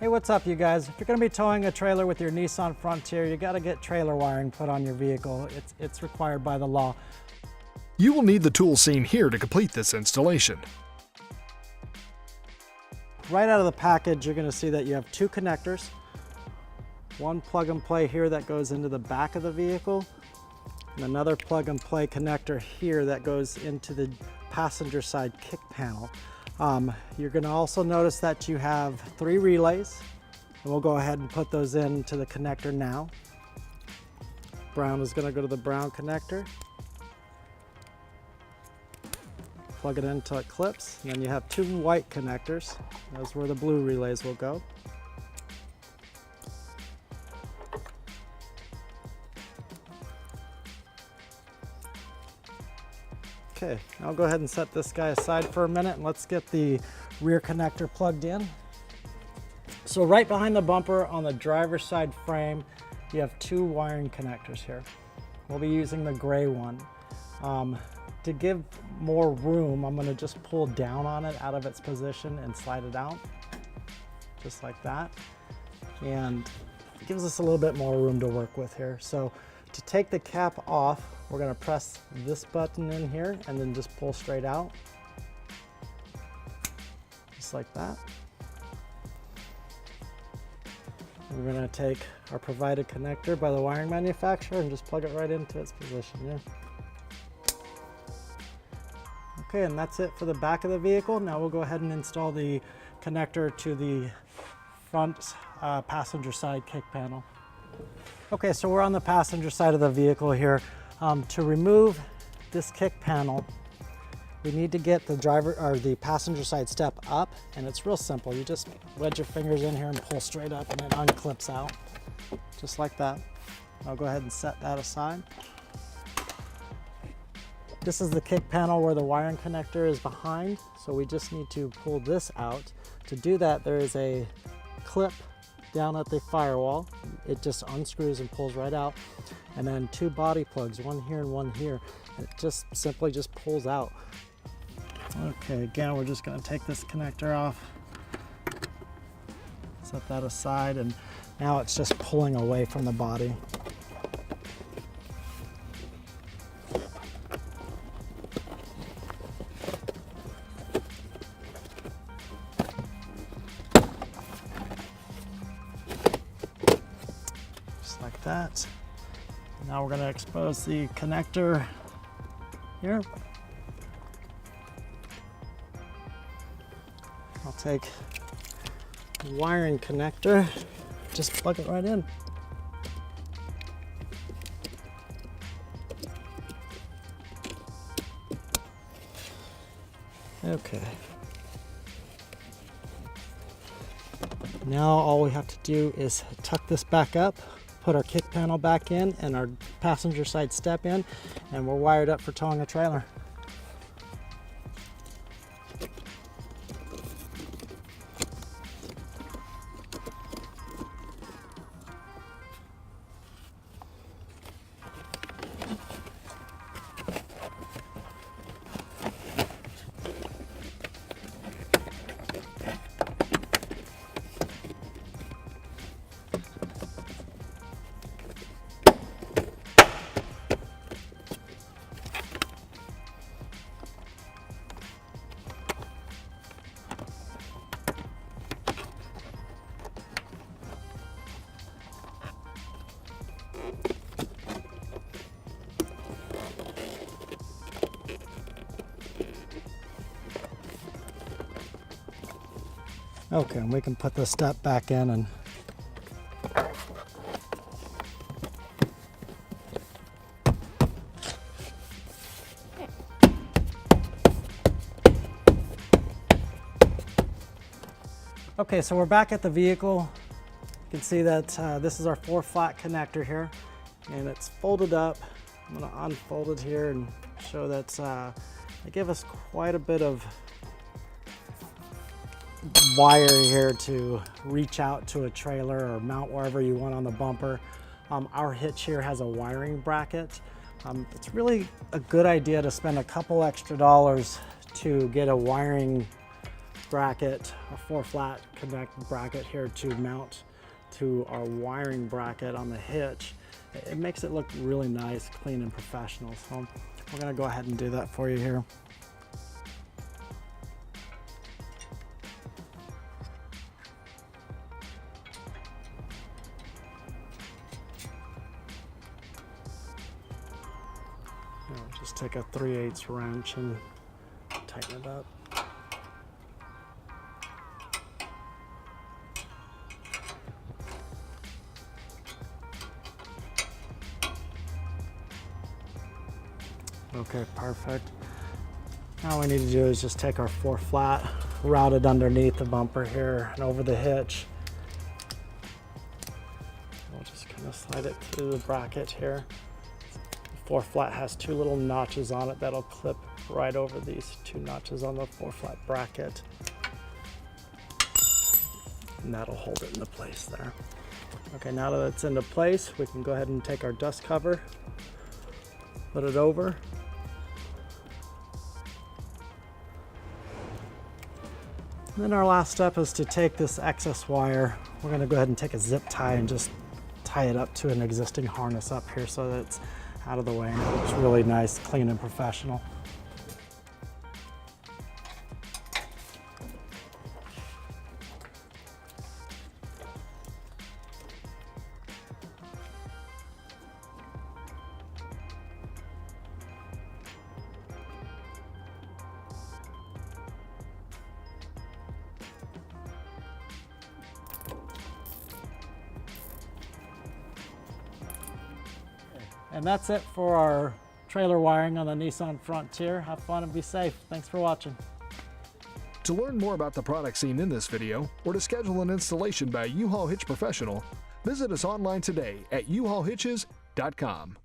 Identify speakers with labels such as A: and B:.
A: Hey, what's up you guys? If you're going to be towing a trailer with your Nissan Frontier, you got to get trailer wiring put on your vehicle. It's required by the law.
B: You will need the tools seen here to complete this installation.
A: Right out of the package, you're going to see that you have two connectors. One plug and play here that goes into the back of the vehicle, and another plug and play connector here that goes into the passenger side kick panel. You're going to also notice that you have 3 relays, and we'll go ahead and put those into the connector now. Brown is going to go to the brown connector, plug it until it clips, and then you have 2 white connectors. Those where the blue relays will go. Okay, I'll go ahead and set this guy aside for a minute and let's get the rear connector plugged in. So right behind the bumper on the driver's side frame, you have 2 wiring connectors here. We'll be using the gray one. To give more room, I'm going to just pull down on it out of its position and slide it out, just like that. And it gives us a little bit more room to work with here. So to take the cap off, we're going to press this button in here and then just pull straight out, just like that. We're going to take our provided connector by the wiring manufacturer and just plug it right into its position. Yeah. Okay, and that's it for the back of the vehicle. Now we'll go ahead and install the connector to the front passenger side kick panel. Okay, so we're on the passenger side of the vehicle here. To remove this kick panel, we need to get the driver or the passenger side step up, and it's real simple. You just wedge your fingers in here and pull straight up, and it unclips out, just like that. I'll go ahead and set that aside. This is the kick panel where the wiring connector is behind, so we just need to pull this out. To do that, there is a clip down at the firewall. It just unscrews and pulls right out, and then 2 body plugs, one here and one here. It just simply just pulls out. Okay, again, we're just going to take this connector off, set that aside, and now it's just pulling away from the body. Like that. Now we're going to expose the connector here. I'll take the wiring connector, just plug it right in. Okay. Now all we have to do is tuck this back up, put our kick panel back in and our passenger side step in, and we're wired up for towing a trailer. Okay, and we can put the step back in and okay, so we're back at the vehicle. You can see that this is our 4-flat connector here, and it's folded up. I'm going to unfold it here and show that they give us quite a bit of wire here to reach out to a trailer or mount wherever you want on the bumper. Our hitch here has a wiring bracket. It's really a good idea to spend a couple extra dollars to get a wiring bracket, a 4-flat connect bracket here to mount to our wiring bracket on the hitch. It makes it look really nice, clean, and professional. So we're gonna go ahead and do that for you here. Just take a 3/8 wrench and tighten it up. Okay, perfect. Now all we need to do is just take our 4-flat, route it underneath the bumper here and over the hitch. We'll just kind of slide it through the bracket here. The 4-flat has 2 little notches on it that'll clip right over these 2 notches on the 4-flat bracket. And that'll hold it into place there. Okay, now that it's into place, we can go ahead and take our dust cover, put it over. And then our last step is to take this excess wire. We're going to go ahead and take a zip tie and just tie it up to an existing harness up here so that it's out of the way and it looks really nice, clean, and professional. And that's it for our trailer wiring on the Nissan Frontier. Have fun and be safe. Thanks for watching.
B: To learn more about the products seen in this video, or to schedule an installation by a U-Haul Hitch professional, visit us online today at uhaulhitches.com.